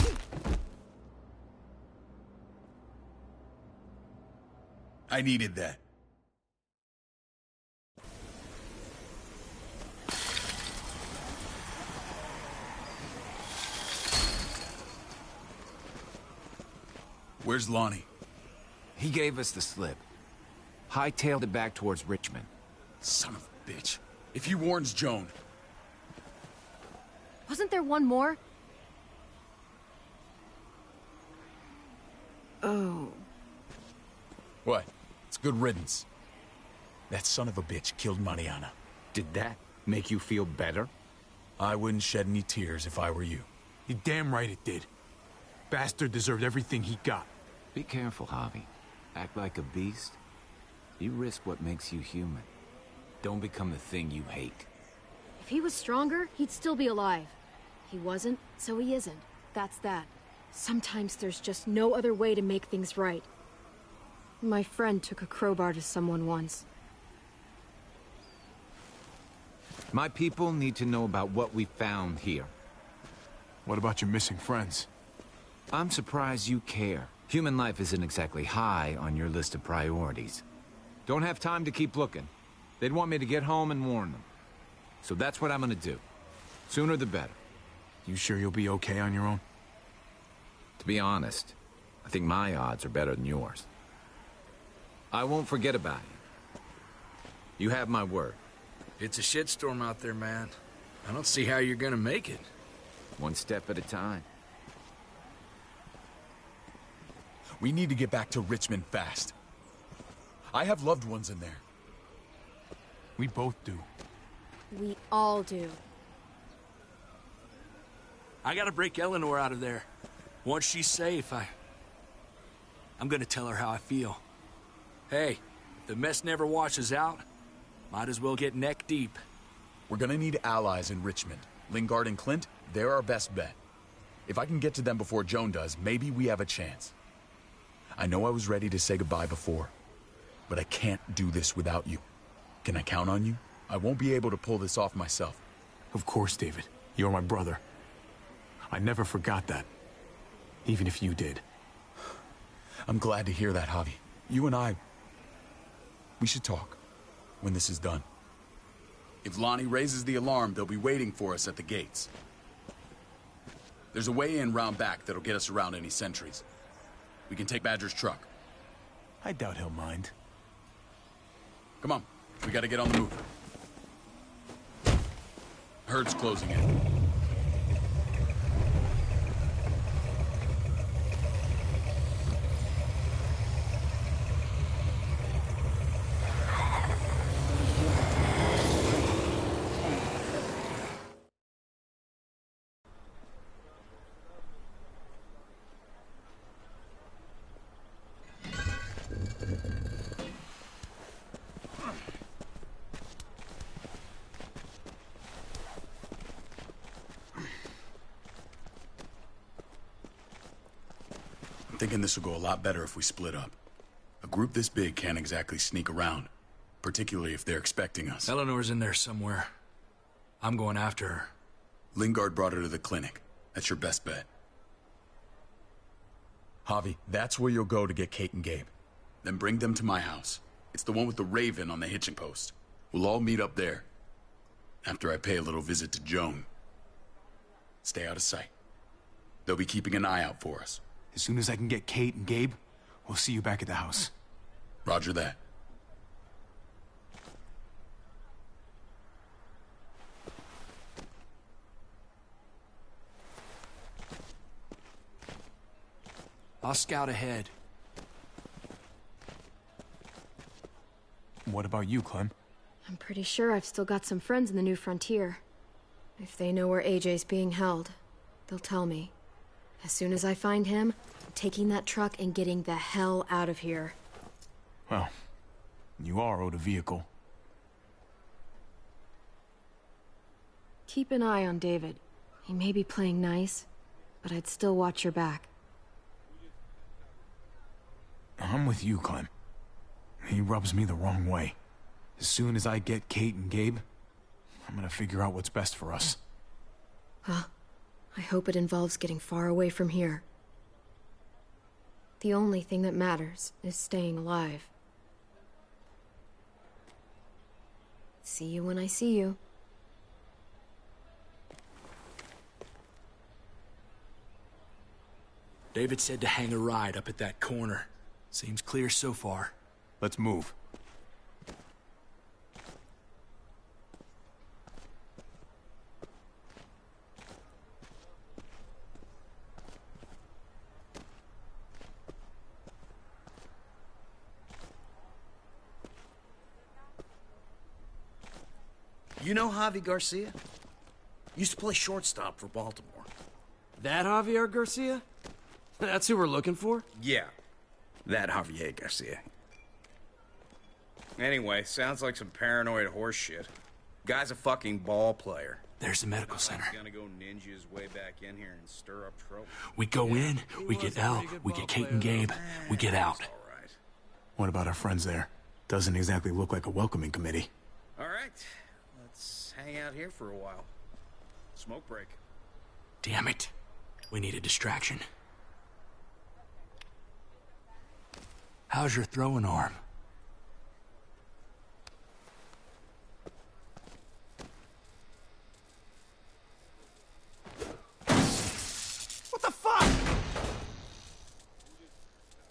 I needed that. Where's Lonnie? He gave us the slip. Hightailed it back towards Richmond. Son of a bitch. If he warns Joan... Wasn't there one more? Oh. What? It's good riddance. That son of a bitch killed Mariana. Did that make you feel better? I wouldn't shed any tears if I were you. You're damn right it did. Bastard deserved everything he got. Be careful, Javi. Act like a beast. You risk what makes you human. Don't become the thing you hate. If he was stronger, he'd still be alive. He wasn't, so he isn't. That's that. Sometimes there's just no other way to make things right. My friend took a crowbar to someone once. My people need to know about what we found here. What about your missing friends? I'm surprised you care. Human life isn't exactly high on your list of priorities. Don't have time to keep looking. They'd want me to get home and warn them. So that's what I'm gonna do. Sooner the better. You sure you'll be okay on your own? To be honest, I think my odds are better than yours. I won't forget about you. You have my word. It's a shitstorm out there, man. I don't see how you're gonna make it. One step at a time. We need to get back to Richmond fast. I have loved ones in there. We both do. We all do. I gotta break Eleanor out of there. Once she's safe, I'm gonna tell her how I feel. Hey, if the mess never washes out, might as well get neck deep. We're gonna need allies in Richmond. Lingard and Clint, they're our best bet. If I can get to them before Joan does, maybe we have a chance. I know I was ready to say goodbye before, but I can't do this without you. Can I count on you? I won't be able to pull this off myself. Of course, David. You're my brother. I never forgot that. Even if you did. I'm glad to hear that, Javi. You and I, we should talk when this is done. If Lonnie raises the alarm, they'll be waiting for us at the gates. There's a way in round back that'll get us around any sentries. We can take Badger's truck. I doubt he'll mind. Come on, we gotta get on the move. Herd's closing in. Thinking this will go a lot better if we split up. A group this big can't exactly sneak around, particularly if they're expecting us. Eleanor's in there somewhere. I'm going after her. Lingard brought her to the clinic. That's your best bet. Javi, that's where you'll go to get Kate and Gabe. Then bring them to my house. It's the one with the Raven on the hitching post. We'll all meet up there. After I pay a little visit to Joan. Stay out of sight. They'll be keeping an eye out for us. As soon as I can get Kate and Gabe, we'll see you back at the house. Roger that. I'll scout ahead. What about you, Clem? I'm pretty sure I've still got some friends in the New Frontier. If they know where AJ's being held, they'll tell me. As soon as I find him, I'm taking that truck and getting the hell out of here. Well, you are owed a vehicle. Keep an eye on David. He may be playing nice, but I'd still watch your back. I'm with you, Clem. He rubs me the wrong way. As soon as I get Kate and Gabe, I'm gonna figure out what's best for us. Well, I hope it involves getting far away from here. The only thing that matters is staying alive. See you when I see you. David said to hang a ride up at that corner. Seems clear so far. Let's move. You know Javi Garcia? Used to play shortstop for Baltimore. That Javier Garcia? That's who we're looking for? Yeah, that Javier Garcia. Anyway, sounds like some paranoid horse shit. Guy's a fucking ball player. There's the medical center. Gonna go ninja his way back in here and stir up trouble. We go in, we get Elle, we get Kate and Gabe, we get out. What about our friends there? Doesn't exactly look like a welcoming committee. All right, let's hang out here for a while. Smoke break. Damn it. We need a distraction. How's your throwing arm? What the fuck?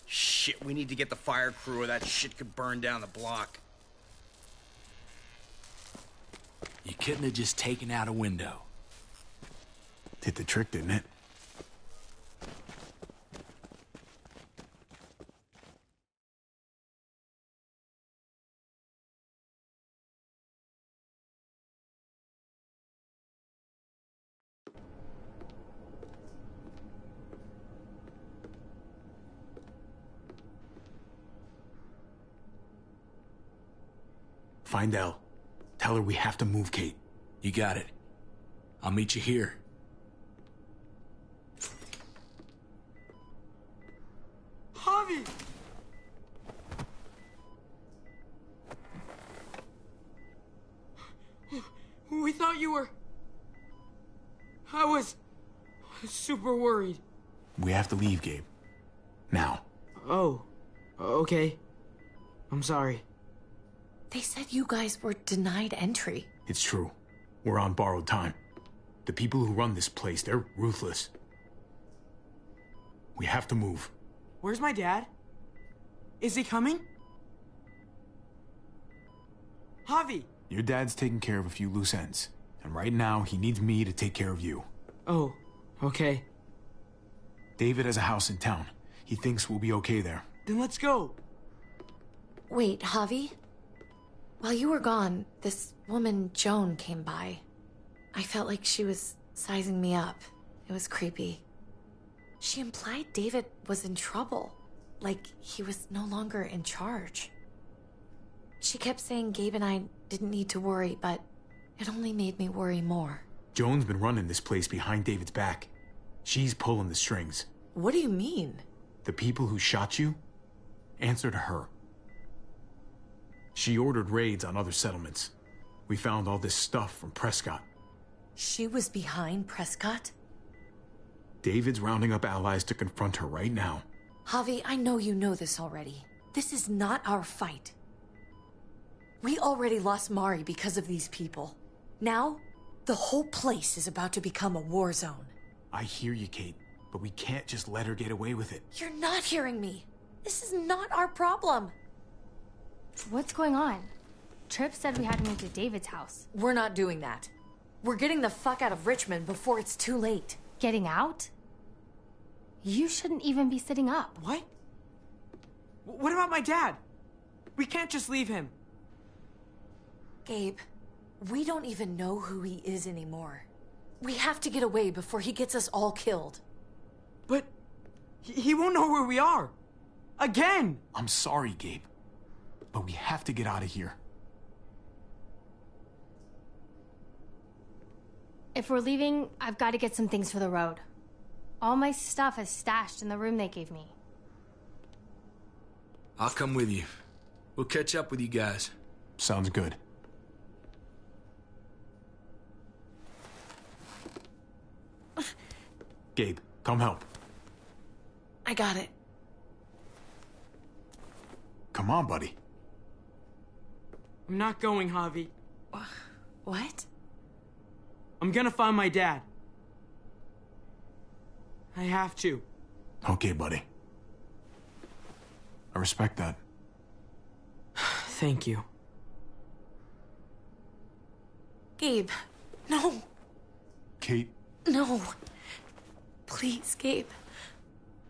Shit, we need to get the fire crew or that shit could burn down the block. You couldn't have just taken out a window. Did the trick, didn't it? Find Elle. Tell her we have to move Kate. You got it. I'll meet you here. Javi! We thought you were... I was super worried. We have to leave, Gabe. Now. Oh, okay. I'm sorry. They said you guys were denied entry. It's true. We're on borrowed time. The people who run this place, they're ruthless. We have to move. Where's my dad? Is he coming? Javi! Your dad's taking care of a few loose ends. And right now, he needs me to take care of you. Oh, okay. David has a house in town. He thinks we'll be okay there. Then let's go. Wait, Javi? While you were gone, this woman, Joan, came by. I felt like she was sizing me up. It was creepy. She implied David was in trouble, like he was no longer in charge. She kept saying Gabe and I didn't need to worry, but it only made me worry more. Joan's been running this place behind David's back. She's pulling the strings. What do you mean? The people who shot you answer to her. She ordered raids on other settlements. We found all this stuff from Prescott. She was behind Prescott? David's rounding up allies to confront her right now. Javi, I know you know this already. This is not our fight. We already lost Mari because of these people. Now, the whole place is about to become a war zone. I hear you, Kate, but we can't just let her get away with it. You're not hearing me. This is not our problem. What's going on? Tripp said we had to move to David's house. We're not doing that. We're getting the fuck out of Richmond before it's too late. Getting out? You shouldn't even be sitting up. What? What about my dad? We can't just leave him. Gabe, we don't even know who he is anymore. We have to get away before he gets us all killed. But he won't know where we are. Again! I'm sorry, Gabe, but we have to get out of here. If we're leaving, I've got to get some things for the road. All my stuff is stashed in the room they gave me. I'll come with you. We'll catch up with you guys. Sounds good. Gabe, come help. I got it. Come on, buddy. I'm not going, Javi. What? I'm gonna find my dad. I have to. Okay, buddy. I respect that. Thank you. Gabe, no. Kate? No. Please, Gabe.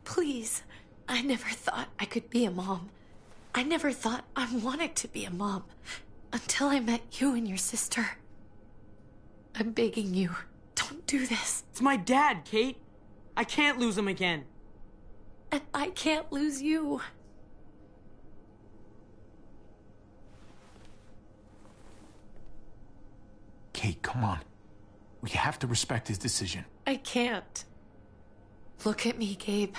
Please. I never thought I could be a mom. I never thought I wanted to be a mom. Until I met you and your sister. I'm begging you, don't do this. It's my dad, Kate. I can't lose him again. And I can't lose you. Kate, come on. We have to respect his decision. I can't. Look at me, Gabe.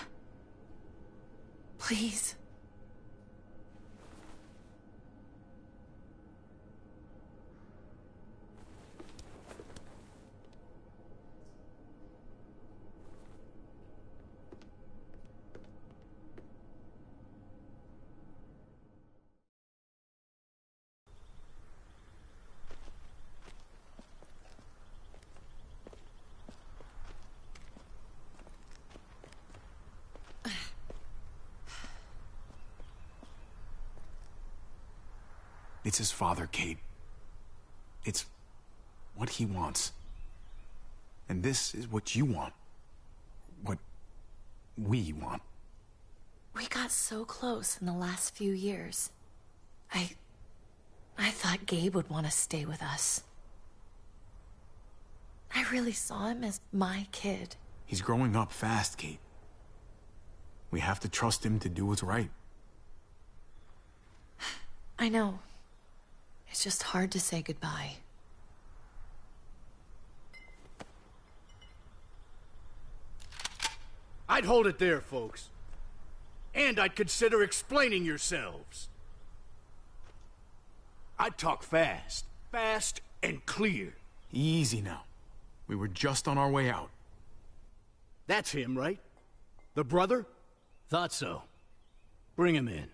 Please. It's his father, Kate. It's what he wants. And this is what you want. What we want. We got so close in the last few years. I thought Gabe would want to stay with us. I really saw him as my kid. He's growing up fast, Kate. We have to trust him to do what's right. I know. It's just hard to say goodbye. I'd hold it there, folks. And I'd consider explaining yourselves. I'd talk fast. Fast and clear. Easy now. We were just on our way out. That's him, right? The brother? Thought so. Bring him in.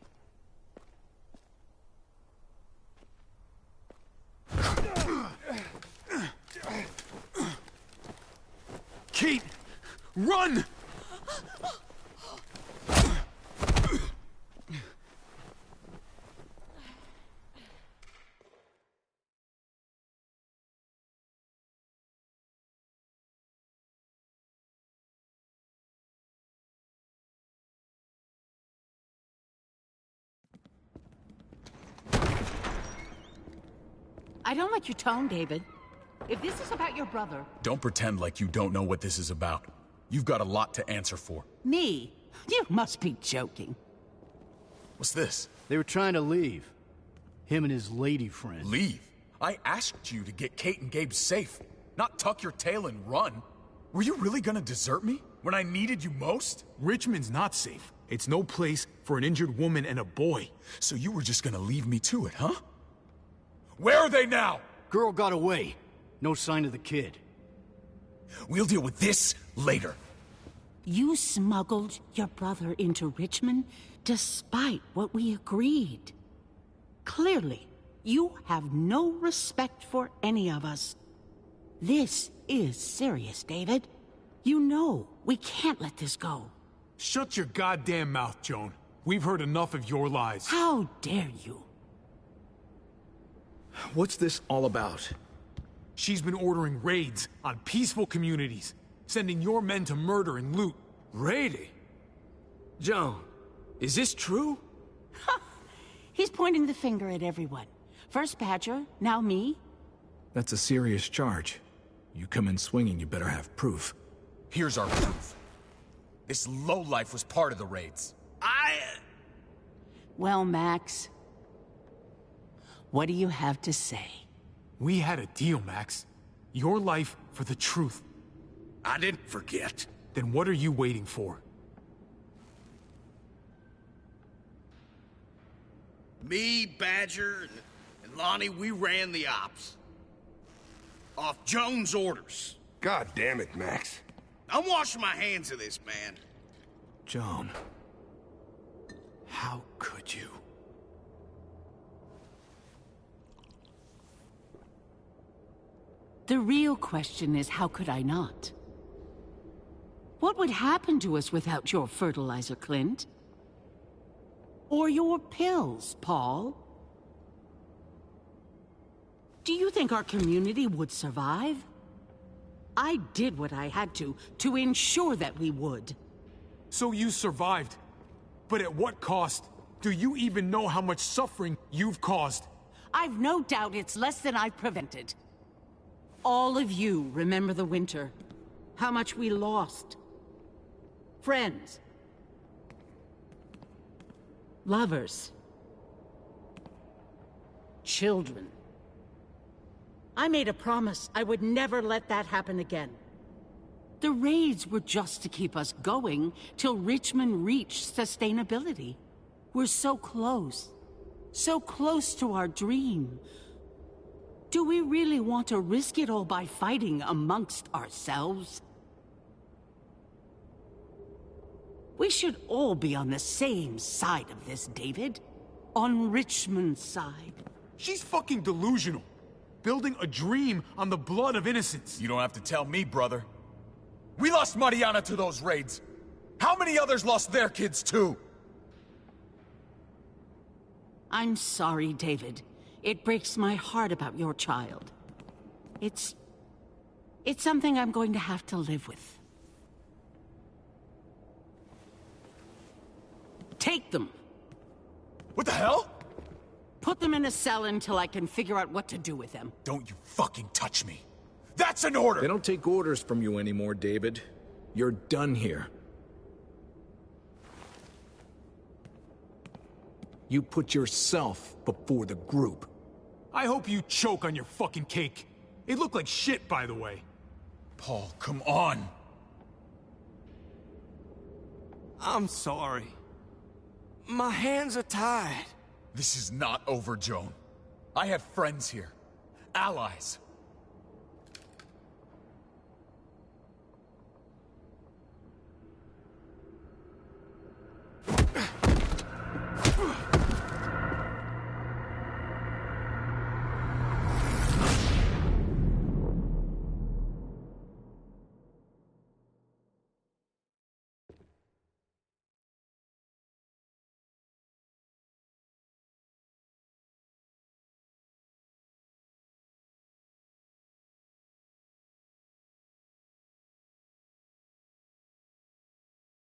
Kate! Run! I don't like your tone, David. If this is about your brother... Don't pretend like you don't know what this is about. You've got a lot to answer for. Me? You must be joking. What's this? They were trying to leave. Him and his lady friend. Leave? I asked you to get Kate and Gabe safe, not tuck your tail and run. Were you really gonna desert me when I needed you most? Richmond's not safe. It's no place for an injured woman and a boy. So you were just gonna leave me to it, huh? Where are they now? Girl got away. No sign of the kid. We'll deal with this later. You smuggled your brother into Richmond despite what we agreed. Clearly, you have no respect for any of us. This is serious, David. You know we can't let this go. Shut your goddamn mouth, Joan. We've heard enough of your lies. How dare you? What's this all about? She's been ordering raids on peaceful communities, sending your men to murder and loot. Raiding? Joan, is this true? He's pointing the finger at everyone. First Badger, now me. That's a serious charge. You come in swinging, you better have proof. Here's our proof. This lowlife was part of the raids. Well, Max, what do you have to say? We had a deal, Max. Your life for the truth. I didn't forget. Then what are you waiting for? Me, Badger, and Lonnie, we ran the ops. Off Joan's orders. God damn it, Max. I'm washing my hands of this, man. Joan, how could you? The real question is, how could I not? What would happen to us without your fertilizer, Clint? Or your pills, Paul? Do you think our community would survive? I did what I had to ensure that we would. So you survived. But at what cost? Do you even know how much suffering you've caused? I've no doubt it's less than I've prevented. All of you remember the winter. How much we lost. Friends. Lovers. Children. I made a promise I would never let that happen again. The raids were just to keep us going till Richmond reached sustainability. We're so close to our dream. Do we really want to risk it all by fighting amongst ourselves? We should all be on the same side of this, David. On Richmond's side. She's fucking delusional. Building a dream on the blood of innocents. You don't have to tell me, brother. We lost Mariana to those raids. How many others lost their kids, too? I'm sorry, David. It breaks my heart about your child. It's something I'm going to have to live with. Take them. What the hell? Put them in a cell until I can figure out what to do with them. Don't you fucking touch me. That's an order! They don't take orders from you anymore, David. You're done here. You put yourself before the group. I hope you choke on your fucking cake. It looked like shit, by the way. Paul, come on! I'm sorry. My hands are tied. This is not over, Joan. I have friends here. Allies.